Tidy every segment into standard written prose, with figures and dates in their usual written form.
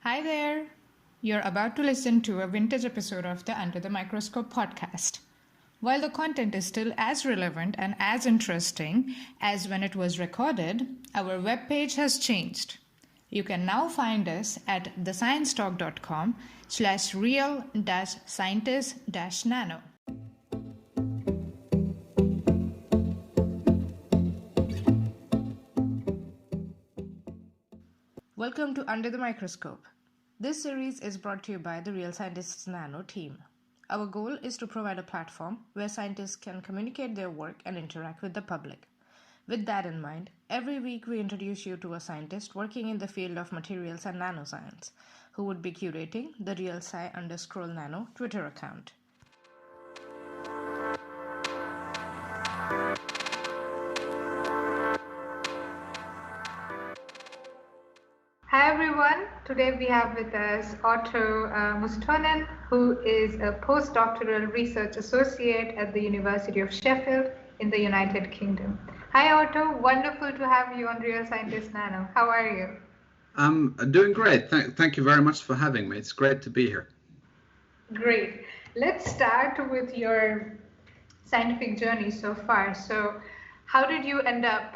Hi there! You're about to listen to a vintage episode of the Under the Microscope podcast. While the content is still as relevant and as interesting as when it was recorded, our webpage has changed. You can now find us at thesciencetalk.com/real-scientist-nano. Welcome to Under the Microscope. This series is brought to you by the Real Scientists Nano team. Our goal is to provide a platform where scientists can communicate their work and interact with the public. With that in mind, every week we introduce you to a scientist working in the field of materials and nanoscience, who would be curating the RealSci_Nano Twitter account. Hi everyone, today we have with us Otto Mustonen, who is a Postdoctoral Research Associate at the University of Sheffield in the United Kingdom. Hi Otto, wonderful to have you on Real Scientist Nano. How are you? I'm doing great. Thank you very much for having me. It's great to be here. Great. Let's start with your scientific journey so far. So how did you end up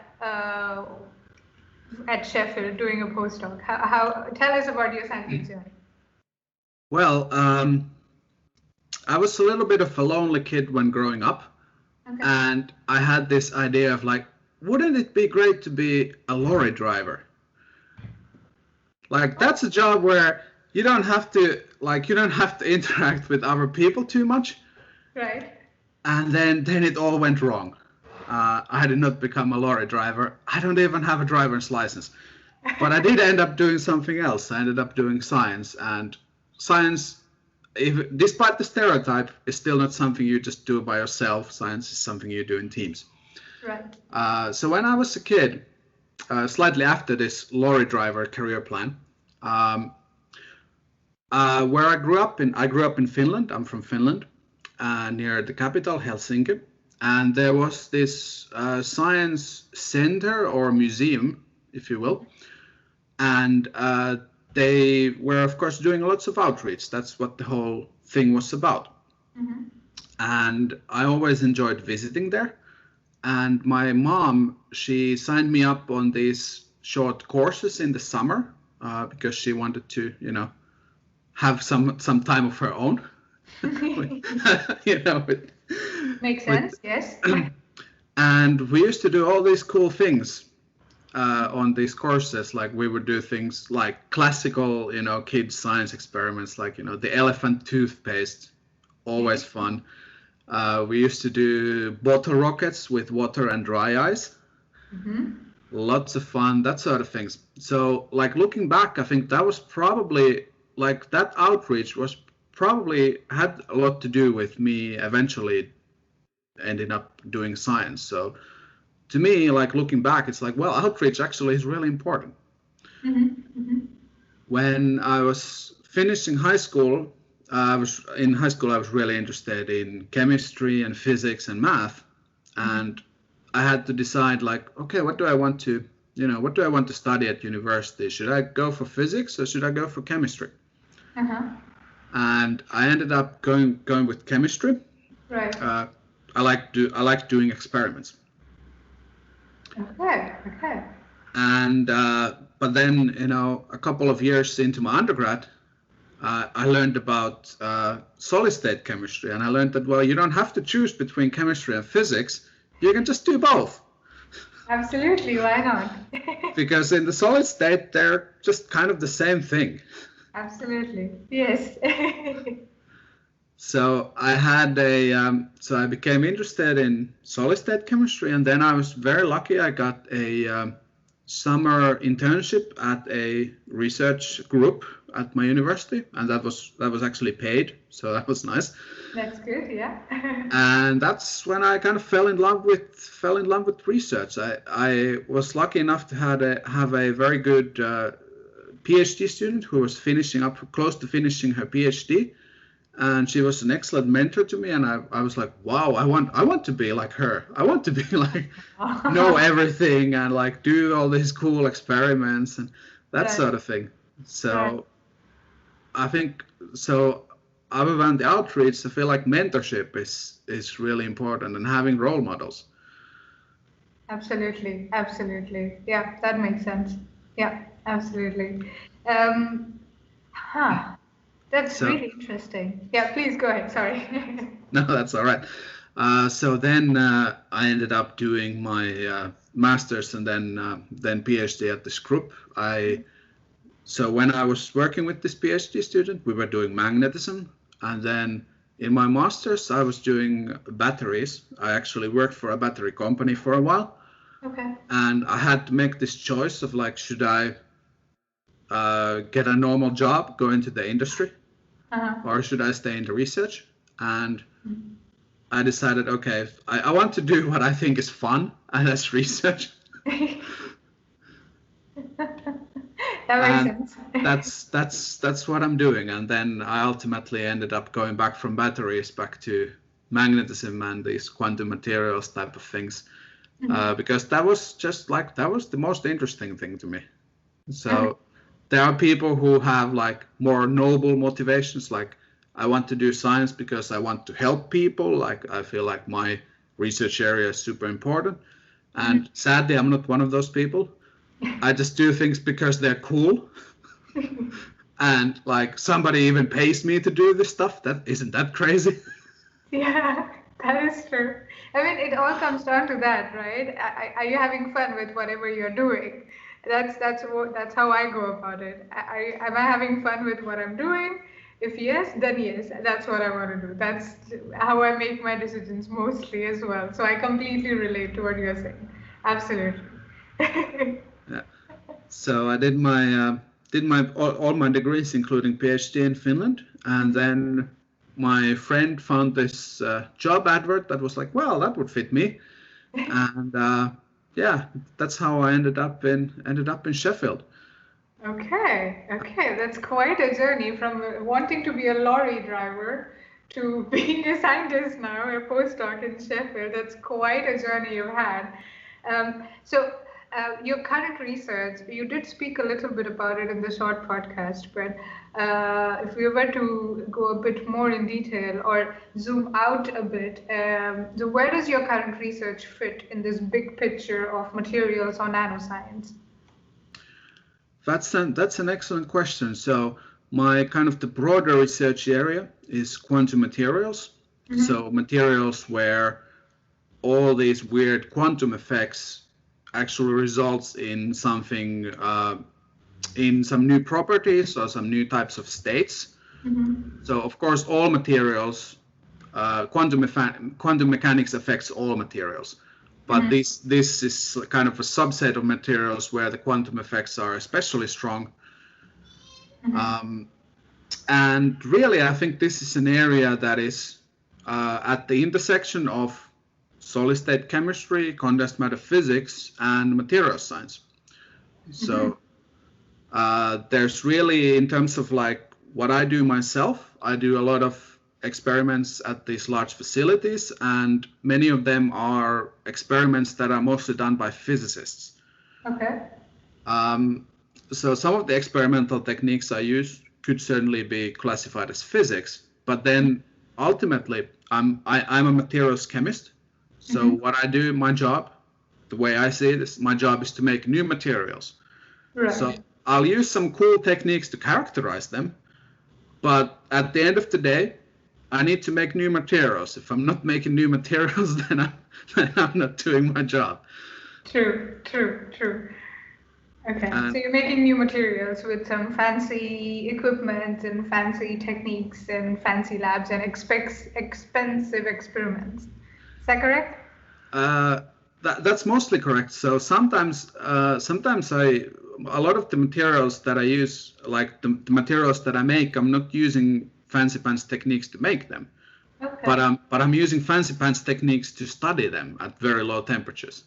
at Sheffield doing a postdoc? Tell us about your scientific journey. Well, I was a little bit of a lonely kid when growing up, and I had this idea of like, wouldn't it be great to be a lorry driver? Like that's a job where you don't have to interact with other people too much. Right. And then it all went wrong. I did not become a lorry driver. I don't even have a driver's license. But I did end up doing something else. I ended up doing science. And science, despite the stereotype, is still not something you just do by yourself. Science is something you do in teams. Right. So when I was a kid, slightly after this lorry driver career plan, where I grew up in Finland. I'm from Finland, near the capital, Helsinki. And there was this science center or museum, if you will. And they were, of course, doing lots of outreach. That's what the whole thing was about. Mm-hmm. And I always enjoyed visiting there. And my mom, she signed me up on these short courses in the summer because she wanted to, have some time of her own. Makes sense, yes. And we used to do all these cool things on these courses. Like we would do things like classical, kids science experiments, like, the elephant toothpaste, always fun. We used to do bottle rockets with water and dry ice. Mm-hmm. Lots of fun, that sort of things. So like looking back, I think that was probably like that outreach was probably had a lot to do with me eventually ending up doing science. So to me, like looking back, it's like, well, outreach actually is really important. Mm-hmm. Mm-hmm. When I was finishing high school, I was really interested in chemistry and physics and math. And I had to decide like, okay, what do I want to study at university? Should I go for physics or should I go for chemistry? Uh-huh. And I ended up going with chemistry. Right. I like doing experiments. Okay. And but then a couple of years into my undergrad, I learned about solid state chemistry, and I learned that you don't have to choose between chemistry and physics. You can just do both. Absolutely, why not? Because in the solid state, they're just kind of the same thing. Absolutely, yes. So I had so I became interested in solid state chemistry, and then I was very lucky. I got a summer internship at a research group at my university, and that was actually paid, so that was nice. That's good, yeah. And that's when I kind of fell in love with research. I was lucky enough to have a very good PhD student who was close to finishing her PhD, and she was an excellent mentor to me. And I was like, wow, I want to be like her. I want to be like know everything and like do all these cool experiments and that sort of thing. So I think so. Other than the outreach, I feel like mentorship is really important and having role models. Absolutely, absolutely. Yeah, that makes sense. Yeah, absolutely. Um, huh. That's So really interesting. Yeah, please go ahead. Sorry. no, that's all right. So then I ended up doing my master's and then PhD at this group. So when I was working with this PhD student, we were doing magnetism, and then in my master's I was doing batteries. I actually worked for a battery company for a while, Okay. and I had to make this choice of like, should I get a normal job, go into the industry, Uh-huh. or should I stay in the research? And I decided, okay, I want to do what I think is fun, and that's research. That makes And sense. that's what I'm doing. And then I ultimately ended up going back from batteries back to magnetism and these quantum materials type of things, because that was the most interesting thing to me. So there are people who have like more noble motivations, like I want to do science because I want to help people. Like I feel like my research area is super important. And sadly, I'm not one of those people. I just do things because they're cool. And like somebody even pays me to do this stuff. That isn't that crazy? Yeah, that is true. I mean, it all comes down to that, right? Are you having fun with whatever you're doing? That's how I go about it. Am I having fun with what I'm doing? If yes, then yes, that's what I want to do. That's how I make my decisions mostly as well. So I completely relate to what you're saying. Absolutely. Yeah. So I did my all my degrees, including PhD in Finland, and then my friend found this job advert that was like, well, that would fit me, and yeah, that's how I ended up in Sheffield. Okay, okay, that's quite a journey from wanting to be a lorry driver to being a scientist now, a postdoc in Sheffield. That's quite a journey you've had. Your current research, you did speak a little bit about it in the short podcast, but if we were to go a bit more in detail or zoom out a bit, so where does your current research fit in this big picture of materials or nanoscience? That's an excellent question. So my kind of the broader research area is quantum materials. So materials where all these weird quantum effects actually results in something, in some new properties or some new types of states. So of course all materials, quantum mechanics affects all materials. But this is kind of a subset of materials where the quantum effects are especially strong. And really, I think this is an area that is at the intersection of solid state chemistry, condensed matter physics, and materials science. So there's really, in terms of like what I do myself, I do a lot of experiments at these large facilities, and many of them are experiments that are mostly done by physicists. Okay. So some of the experimental techniques I use could certainly be classified as physics, but then ultimately I'm a materials chemist. So what I do, my job, the way I see it, is my job is to make new materials. Right. So I'll use some cool techniques to characterize them, but at the end of the day, I need to make new materials. If I'm not making new materials, then I'm not doing my job. True. Okay, so you're making new materials with some fancy equipment and fancy techniques and fancy labs and expensive experiments. Is that correct? That's mostly correct. So sometimes a lot of the materials that I use, like the materials that I make, I'm not using fancy pants techniques to make them. Okay. But I'm using fancy pants techniques to study them at very low temperatures.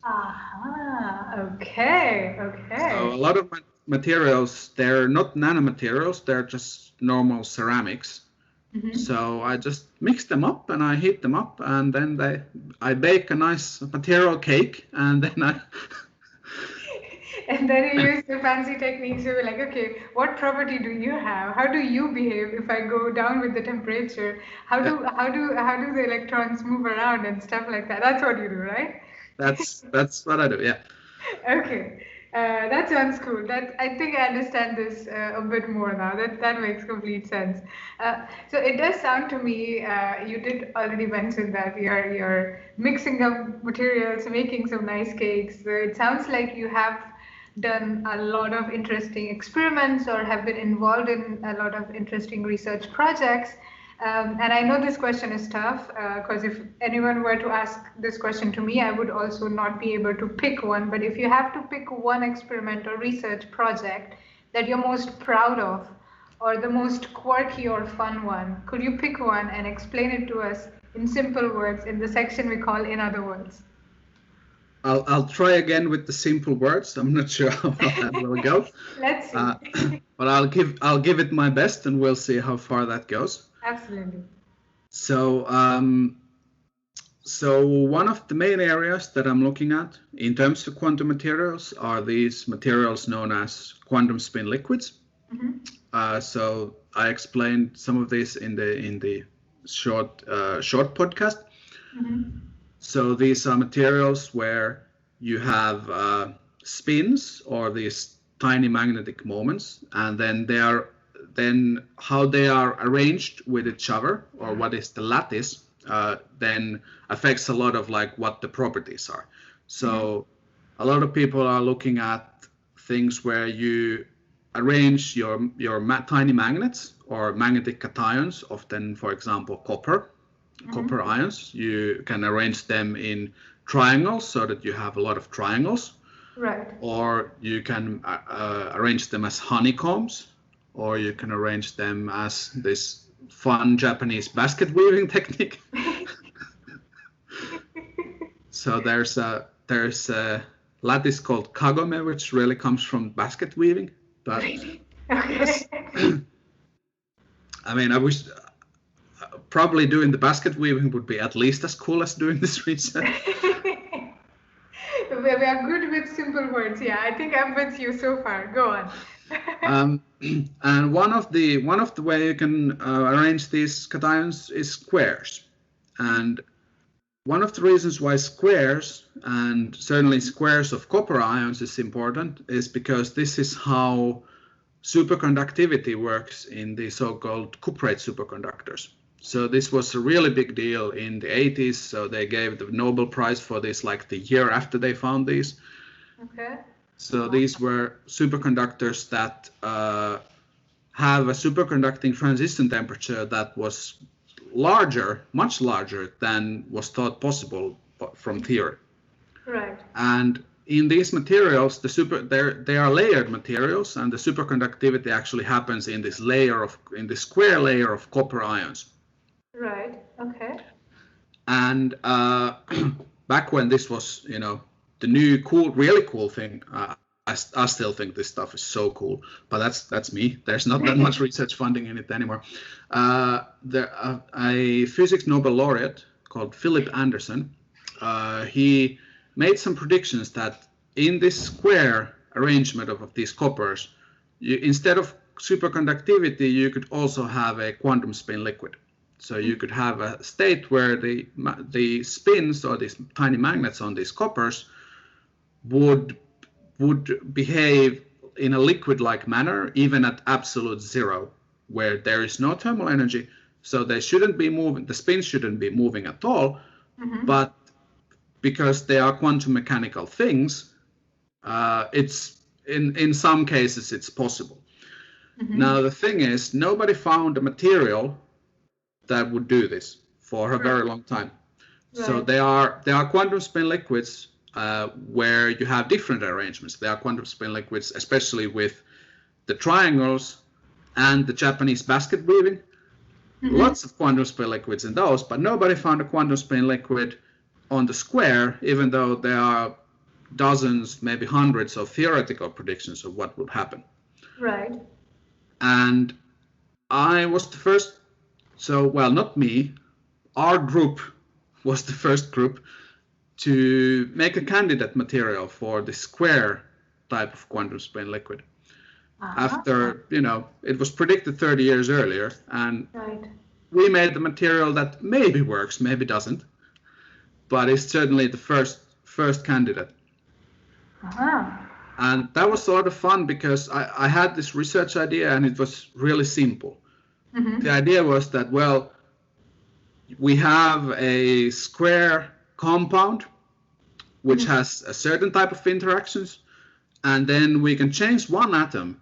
Okay. So a lot of materials, they're not nanomaterials, they're just normal ceramics. So I just mix them up and I heat them up, and then I bake a nice material cake, and then I And then you use the fancy techniques. You're like, okay, what property do you have? How do you behave if I go down with the temperature? Yeah, How do the electrons move around and stuff like that? That's what you do, right? that's what I do. Yeah. Okay, that sounds cool. That I think I understand this a bit more now. That makes complete sense. So it does sound to me. You did already mention that you're mixing up materials, making some nice cakes. So it sounds like you have done a lot of interesting experiments or have been involved in a lot of interesting research projects. And I know this question is tough because if anyone were to ask this question to me, I would also not be able to pick one. But if you have to pick one experiment or research project that you're most proud of, or the most quirky or fun one, could you pick one and explain it to us in simple words in the section we call In Other Words? I'll try again with the simple words. I'm not sure how that will go. Let's see. But I'll give it my best, and we'll see how far that goes. Absolutely. So so one of the main areas that I'm looking at in terms of quantum materials are these materials known as quantum spin liquids. So I explained some of this in the short podcast. So these are materials where you have spins or these tiny magnetic moments, and then how they are arranged with each other, or what is the lattice, then affects a lot of like what the properties are. So a lot of people are looking at things where you arrange your tiny magnets or magnetic cations, often, for example, copper ions. You can arrange them in triangles so that you have a lot of triangles. Right. Or you can arrange them as honeycombs, or you can arrange them as this fun Japanese basket weaving technique. So there's a lattice called kagome, which really comes from basket weaving. But Okay. I mean, I wish probably doing the basket weaving would be at least as cool as doing this research. We are good with simple words. Yeah, I think I'm with you so far. Go on. And one of the way you can arrange these cations is squares. And one of the reasons why squares, and certainly squares of copper ions, is important is because this is how superconductivity works in the so-called cuprate superconductors. So this was a really big deal in the 80s. So they gave the Nobel Prize for this like the year after they found these. Okay. So these were superconductors that have a superconducting transition temperature that was larger, much larger than was thought possible from theory. Right. And in these materials, they are layered materials, and the superconductivity actually happens in this square layer of copper ions. Right. Okay. And back when this was, the new cool, really cool thing, I still think this stuff is so cool. But that's me. There's not that much research funding in it anymore. A physics Nobel laureate called Philip Anderson, he made some predictions that in this square arrangement of these coppers, instead of superconductivity, you could also have a quantum spin liquid. So you could have a state where the spins, or these tiny magnets on these coppers, would behave in a liquid-like manner, even at absolute zero, where there is no thermal energy. So they shouldn't be moving. The spins shouldn't be moving at all. But because they are quantum mechanical things, it's in some cases it's possible. Now the thing is, nobody found a material that would do this for a very long time. So there are quantum spin liquids where you have different arrangements. There are quantum spin liquids, especially with the triangles and the Japanese basket weaving. Lots of quantum spin liquids in those, but nobody found a quantum spin liquid on the square, even though there are dozens, maybe hundreds of theoretical predictions of what would happen. Right. And I was the first. So, well, not me, our group was the first group to make a candidate material for the square type of quantum spin liquid. Uh-huh. After, it was predicted 30 years earlier, and Right. we made the material that maybe works, maybe doesn't, but it's certainly the first candidate. Uh-huh. And that was sort of fun because I had this research idea and it was really simple. Mm-hmm. The idea was that, well, we have a square compound which has a certain type of interactions, and then we can change one atom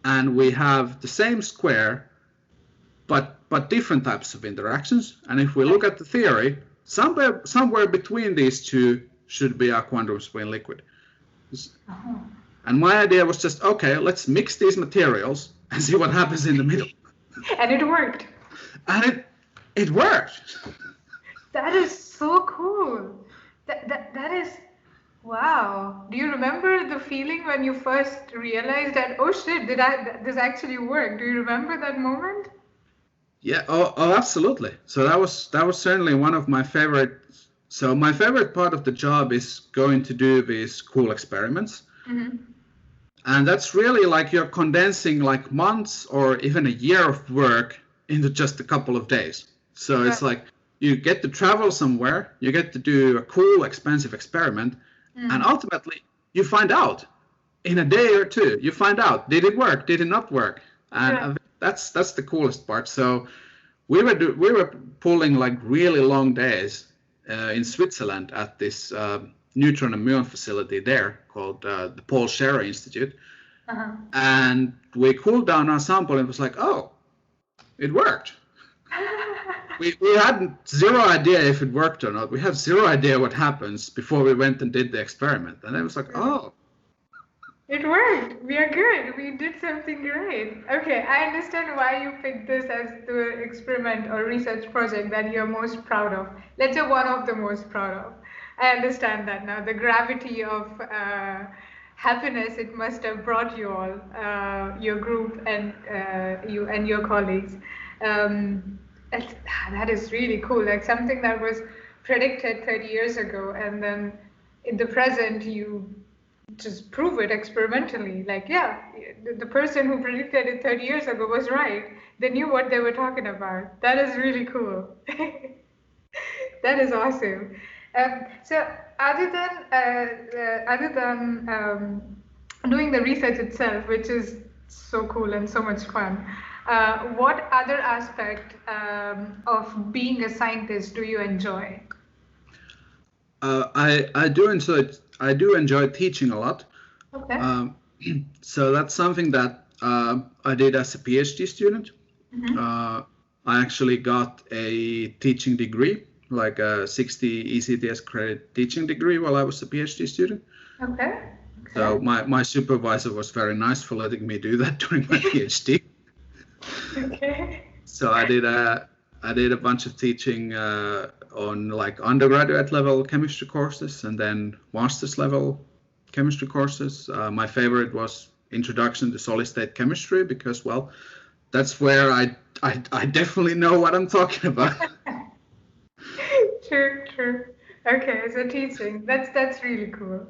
and we have the same square but different types of interactions. And if we look at the theory, somewhere between these two should be our quantum spin liquid. Uh-huh. And my idea was just, okay, let's mix these materials and see what happens in the middle. And it worked. And it worked. That is so cool. That is, wow. Do you remember the feeling when you first realized that, oh shit, this actually work? Do you remember that moment? Yeah, oh, absolutely. So that was certainly one of my favorite. So my favorite part of the job is going to do these cool experiments. Mm-hmm. And that's really like you're condensing like months or even a year of work into just a couple of days. So it's like you get to travel somewhere, you get to do a cool, expensive experiment, and ultimately you find out in a day or two. You find out, did it work? Did it not work? And that's the coolest part. So we were pulling like really long days in Switzerland at this neutron and muon facility there called the Paul Scherrer Institute. Uh-huh. And we cooled down our sample and it was like, oh, it worked. we had zero idea if it worked or not. We had zero idea what happens before we went and did the experiment. And it was like, oh. It worked. We are good. We did something great. Okay, I understand why you picked this as the experiment or research project that you're most proud of. Let's say one of the most proud of. I understand that now. The gravity of happiness it must have brought you all, your group and you and your colleagues. That is really cool. Like something that was predicted 30 years ago, and then in the present you just prove it experimentally. Like, yeah, the person who predicted it 30 years ago was right. They knew what they were talking about. That is really cool. That is awesome. So other than doing the research itself, which is so cool and so much fun, what other aspect of being a scientist do you enjoy? I do enjoy teaching a lot. Okay. So that's something that I did as a PhD student. Mm-hmm. I actually got a teaching degree, like a 60 ECTS credit teaching degree while I was a PhD student. Okay. So my supervisor was very nice for letting me do that during my PhD. Okay. So I did a bunch of teaching on like undergraduate level chemistry courses and then master's level chemistry courses. My favorite was Introduction to Solid State Chemistry because, well, that's where I definitely know what I'm talking about. True. Okay, so teaching, that's really cool.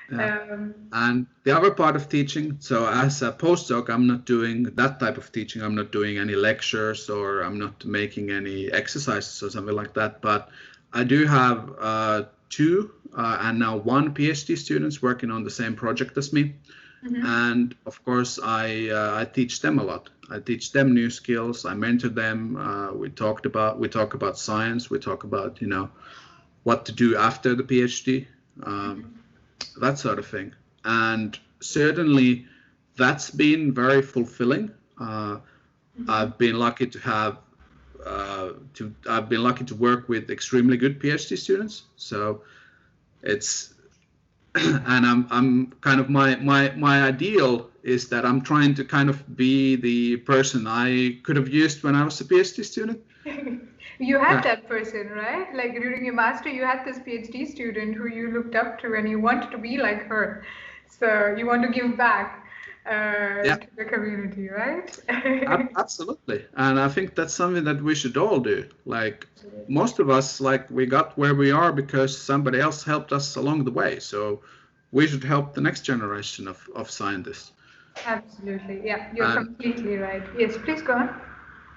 Yeah. And the other part of teaching, so as a postdoc, I'm not doing that type of teaching. I'm not doing any lectures or I'm not making any exercises or something like that. But I do have two and now one PhD students working on the same project as me. Mm-hmm. And of course, I teach them a lot. I teach them new skills. I mentor them. We talk about science. We talk about what to do after the PhD. That sort of thing. And certainly that's been very fulfilling. I've been lucky to have I've been lucky to work with extremely good PhD students. So it's and I'm kind of my ideal is that I'm trying to kind of be the person I could have used when I was a PhD student. You had that person, right? Like during your master, you had this PhD student who you looked up to and you wanted to be like her. So you want to give back to the community, right? Absolutely. And I think that's something that we should all do. Like most of us, like we got where we are because somebody else helped us along the way. So we should help the next generation of scientists. Absolutely. Yeah, you're completely right. Yes, please go on.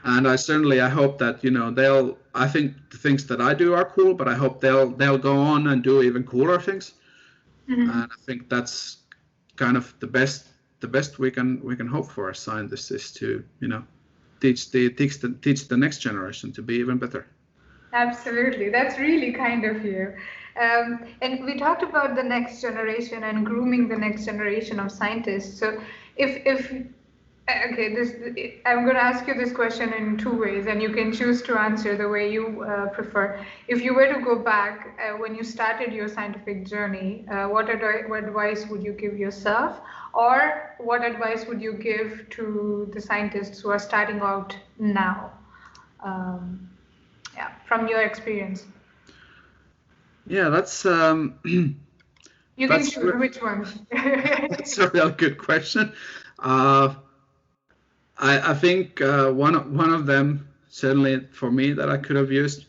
And I hope that, I think the things that I do are cool, but I hope they'll go on and do even cooler things. Mm-hmm. And I think that's kind of the best we can hope for as scientists is to, teach the next generation to be even better. Absolutely. That's really kind of you. And we talked about the next generation and grooming the next generation of scientists. So if okay, I'm going to ask you this question in two ways, and you can choose to answer the way you prefer. If you were to go back when you started your scientific journey, what advice would you give yourself, or what advice would you give to the scientists who are starting out now? Yeah, from your experience. Yeah, that's you can choose which one. That's a real good question. I think one of them, certainly for me, that I could have used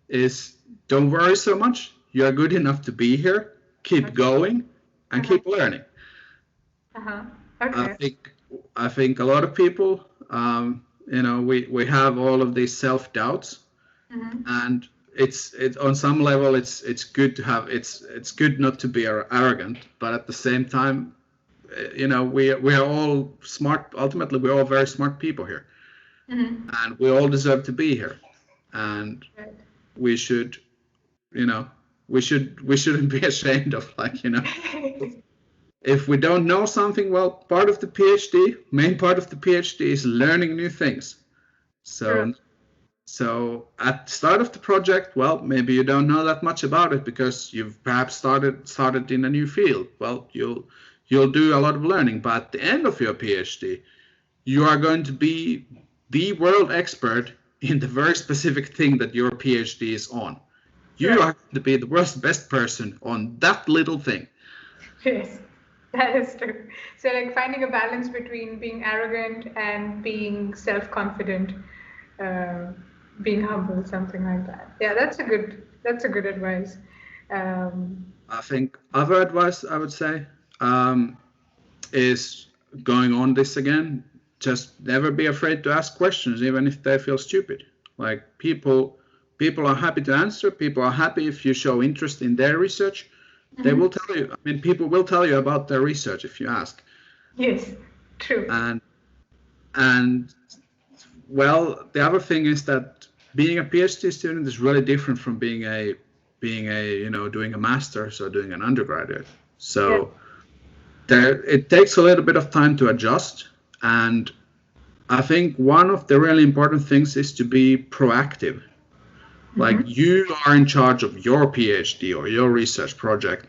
is don't worry so much. You are good enough to be here. Keep going and keep learning. Okay. I think a lot of people, we have all of these self-doubts, and it's on some level it's good to have it's good not to be arrogant, but at the same time, we are all smart. Ultimately, we're all very smart people here, and we all deserve to be here, and we should, we shouldn't be ashamed of if we don't know something. Well, main part of the PhD is learning new things. So at the start of the project, well, maybe you don't know that much about it because you've perhaps started in a new field. Well, you'll do a lot of learning, but at the end of your PhD, you are going to be the world expert in the very specific thing that your PhD is on. You are going to be the world's best person on that little thing. Yes, that is true. So like finding a balance between being arrogant and being self-confident, being humble, something like that. Yeah, that's a good advice. I think other advice I would say is going on this again. Just never be afraid to ask questions, even if they feel stupid. Like people are happy to answer. People are happy if you show interest in their research. They will tell you. I mean, people will tell you about their research if you ask. Yes, true. And well, the other thing is that being a PhD student is really different from being a doing a master's or doing an undergraduate. So it takes a little bit of time to adjust, and I think one of the really important things is to be proactive. Like you are in charge of your PhD or your research project,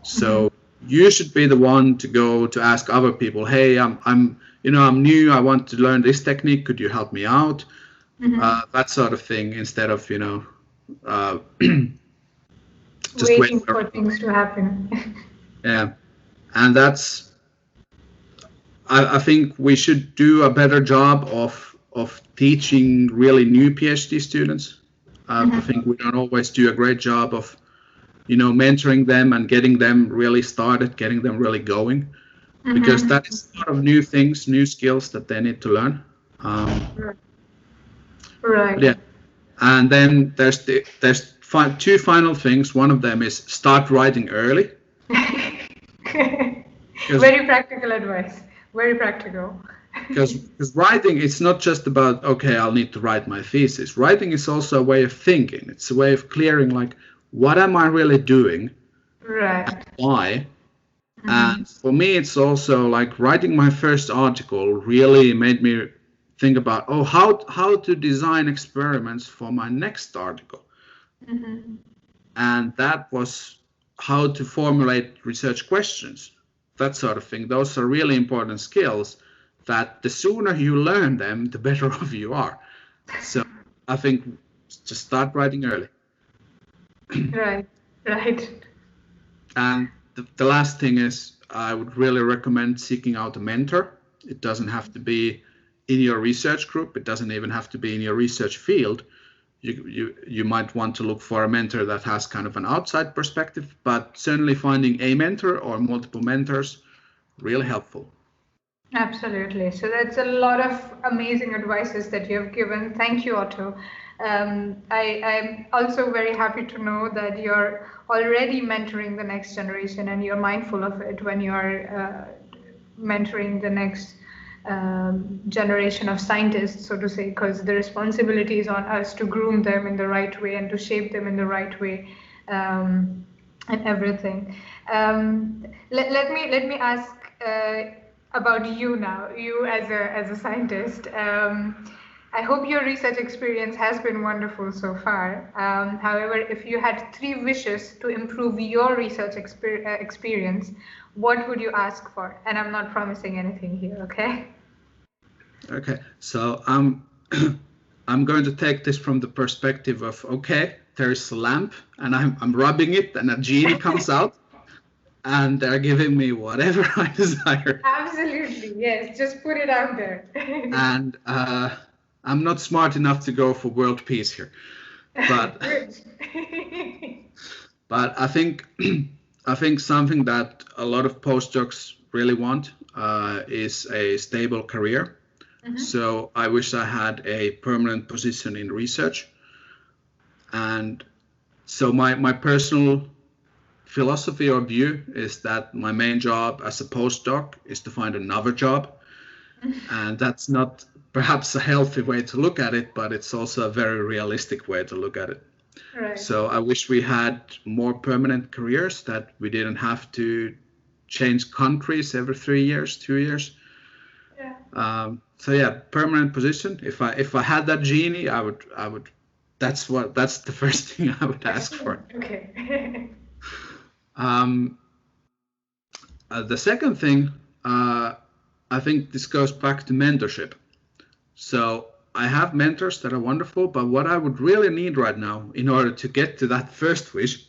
so you should be the one to go to ask other people, hey, I'm new, I want to learn this technique, could you help me out? That sort of thing, instead of just waiting for things to happen. Yeah, and I think we should do a better job of teaching really new PhD students. I think we don't always do a great job of mentoring them and getting them really started, getting them really going, because that is a lot of new things, new skills that they need to learn. Right. Yeah, and then there's two final things. One of them is start writing early. Very practical advice. Very practical. Because writing, it's not just about, okay, I'll need to write my thesis. Writing is also a way of thinking. It's a way of clearing, like, what am I really doing? Right. And why? And for me, it's also like writing my first article really made me think about, how to design experiments for my next article. And that was how to formulate research questions, that sort of thing. Those are really important skills that the sooner you learn them, the better off you are. So I think just start writing early. Right. And the last thing is, I would really recommend seeking out a mentor. It doesn't have to be in your research group. It doesn't even have to be in your research field. you might want to look for a mentor that has kind of an outside perspective, but certainly finding a mentor or multiple mentors, really helpful. Absolutely. So that's a lot of amazing advices that you have given. Thank you, Otto. I'm also very happy to know that you're already mentoring the next generation and you're mindful of it when you're mentoring the next generation of scientists, so to say, because the responsibility is on us to groom them in the right way and to shape them in the right way, and everything. Let me ask about you now, you as a scientist. I hope your research experience has been wonderful so far. However, if you had 3 wishes to improve your research experience, what would you ask for? And I'm not promising anything here, okay? Okay, so I'm going to take this from the perspective of, okay, there's a lamp and I'm rubbing it and a genie comes out and they're giving me whatever I desire. Absolutely, yes, just put it out there. And I'm not smart enough to go for world peace here, but but I think something that a lot of postdocs really want is a stable career. Mm-hmm. So I wish I had a permanent position in research. And so my personal philosophy or view is that my main job as a postdoc is to find another job. And that's not perhaps a healthy way to look at it, but it's also a very realistic way to look at it. Right. So I wish we had more permanent careers, that we didn't have to change countries every 3 years, 2 years. Yeah. So yeah, permanent position. If I had that genie, I would. That's the first thing I would ask for. Okay. The second thing, I think this goes back to mentorship. So I have mentors that are wonderful, but what I would really need right now in order to get to that first wish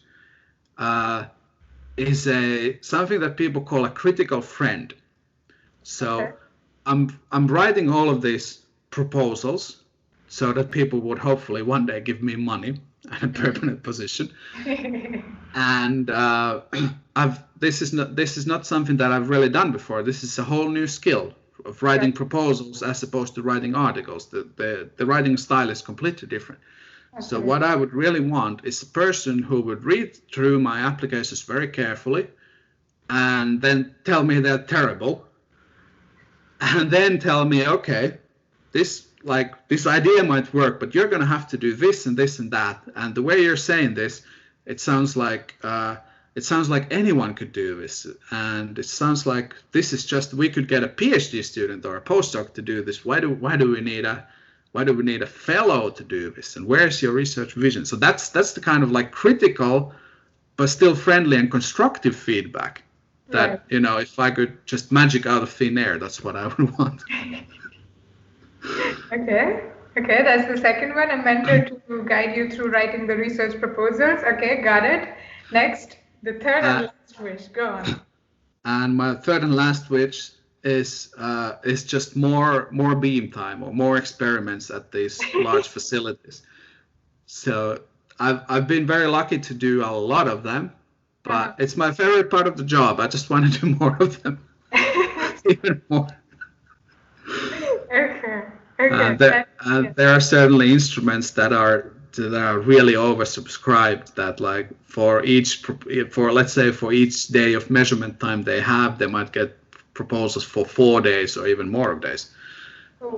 is something that people call a critical friend. So okay. I'm writing all of these proposals so that people would hopefully one day give me money and a permanent position. And this is not something that I've really done before. This is a whole new skill of writing proposals as opposed to writing articles. The writing style is completely different. Okay. So what I would really want is a person who would read through my applications very carefully and then tell me they're terrible, and then tell me, okay, this idea might work, but you're going to have to do this and this and that. And the way you're saying this, it sounds like anyone could do this. And it sounds like this is just, we could get a PhD student or a postdoc to do this. Why do we need a fellow to do this? And where's your research vision? So that's the kind of like critical, but still friendly and constructive feedback that, right. You know, if I could just magic out of thin air, that's what I would want. Okay, that's the second one. A mentor to guide you through writing the research proposals. Okay, got it. Next, the third and last wish. Go on. And my third and last wish is just more beam time or more experiments at these large facilities. So I've been very lucky to do a lot of them, but it's my favorite part of the job. I just want to do more of them, even more. Okay. There are certainly instruments that are really oversubscribed, that like for each day of measurement time they have, they might get proposals for 4 days or even more of days.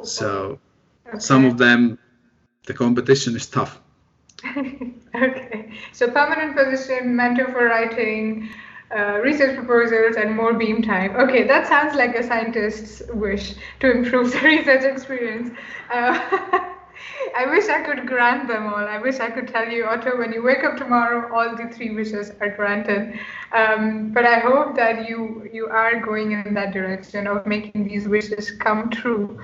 So some of them, the competition is tough. Okay, so permanent position, mentor for writing, research proposals, and more beam time. Okay, that sounds like a scientist's wish to improve the research experience. I wish I could grant them all. I wish I could tell you, Otto, when you wake up tomorrow, all the 3 wishes are granted. But I hope that you are going in that direction of making these wishes come true.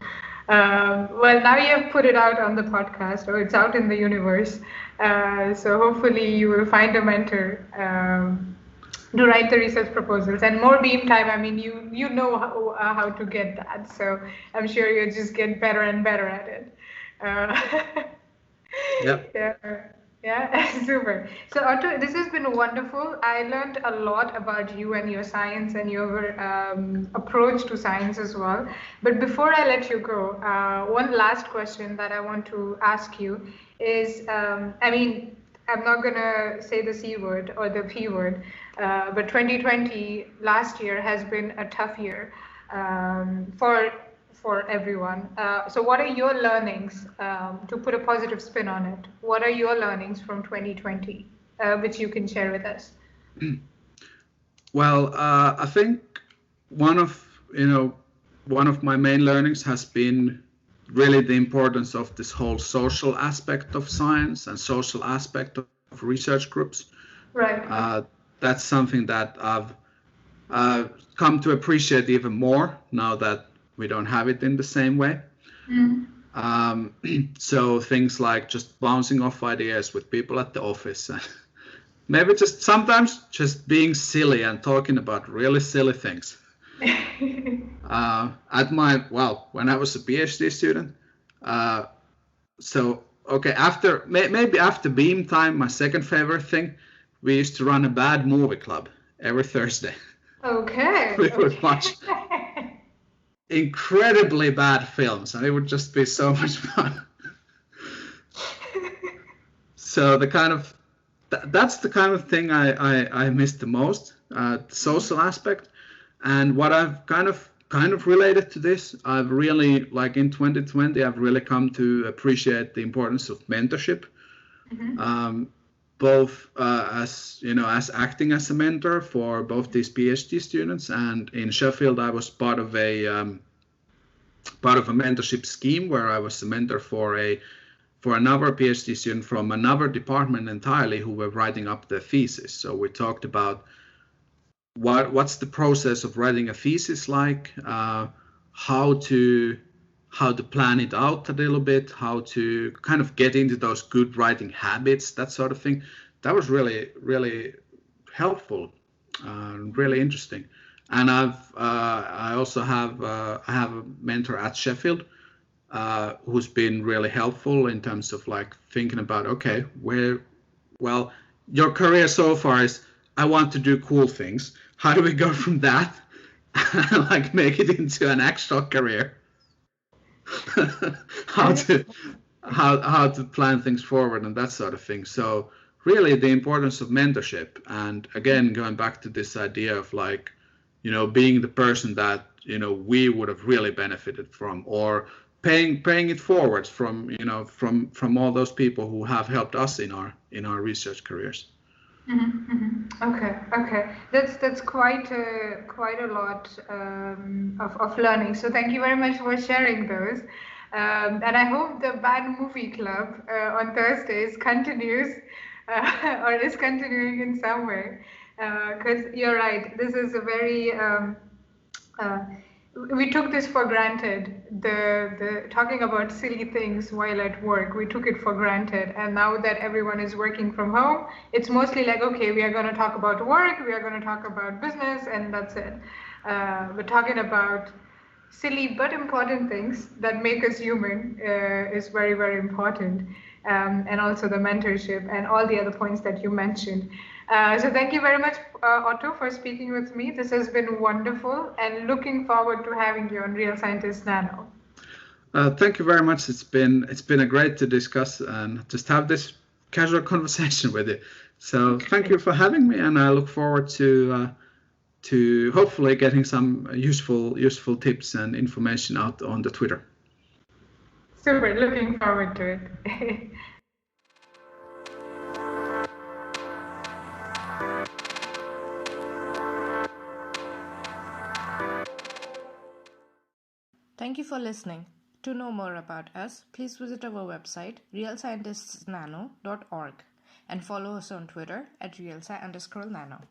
Well, now you have put it out on the podcast, or it's out in the universe. So hopefully you will find a mentor to write the research proposals. And more beam time, I mean, you know how to get that. So I'm sure you'll just get better and better at it. Yeah. Yeah, yeah, super. So, Otto, this has been wonderful. I learned a lot about you and your science and your approach to science as well. But before I let you go, one last question that I want to ask you is, I mean, I'm not gonna say the C word or the P word, but 2020 last year has been a tough year for everyone. So, what are your learnings to put a positive spin on it? What are your learnings from 2020, which you can share with us? Well, I think one of one of my main learnings has been really the importance of this whole social aspect of science and social aspect of research groups. Right. That's something that I've come to appreciate even more now that we don't have it in the same way. So things like just bouncing off ideas with people at the office, maybe just sometimes just being silly and talking about really silly things. When I was a PhD student, maybe after beam time, my second favorite thing, we used to run a bad movie club every Thursday. Okay. We would watch incredibly bad films, and it would just be so much fun. So that's the kind of thing I miss the most, the social aspect. And what I've kind of related to this, I've really, like in 2020, I've really come to appreciate the importance of mentorship. Both as acting as a mentor for both these PhD students, and in Sheffield I was part of a mentorship scheme where I was a mentor for another PhD student from another department entirely who were writing up their thesis. So we talked about what's the process of writing a thesis like, how to plan it out a little bit, how to kind of get into those good writing habits, that sort of thing. That was really, really helpful, really interesting. And I also have a mentor at Sheffield who's been really helpful in terms of like thinking about, okay, your career so far is, I want to do cool things. How do we go from that and like make it into an actual career? how to plan things forward and that sort of thing. So really the importance of mentorship, and again going back to this idea of like, being the person that we would have really benefited from, or paying it forward from from all those people who have helped us in our research careers. Okay. That's quite a lot of learning. So thank you very much for sharing those. And I hope the Bad Movie Club on Thursdays continues or is continuing in some way. Because you're right, this is a very we took this for granted. The talking about silly things while at work, we took it for granted. And now that everyone is working from home, it's mostly like, okay, we are going to talk about work, we are going to talk about business, and that's it. But talking about silly but important things that make us human is very, very important. And also the mentorship and all the other points that you mentioned. So thank you very much, Otto, for speaking with me. This has been wonderful, and looking forward to having you on Real Scientist Nano. Thank you very much. It's been a great to discuss and just have this casual conversation with you. So thank you for having me, and I look forward to hopefully getting some useful tips and information out on the Twitter. Super, looking forward to it. Thank you for listening. To know more about us, please visit our website, realscientistsnano.org, and follow us on Twitter at realsci_nano.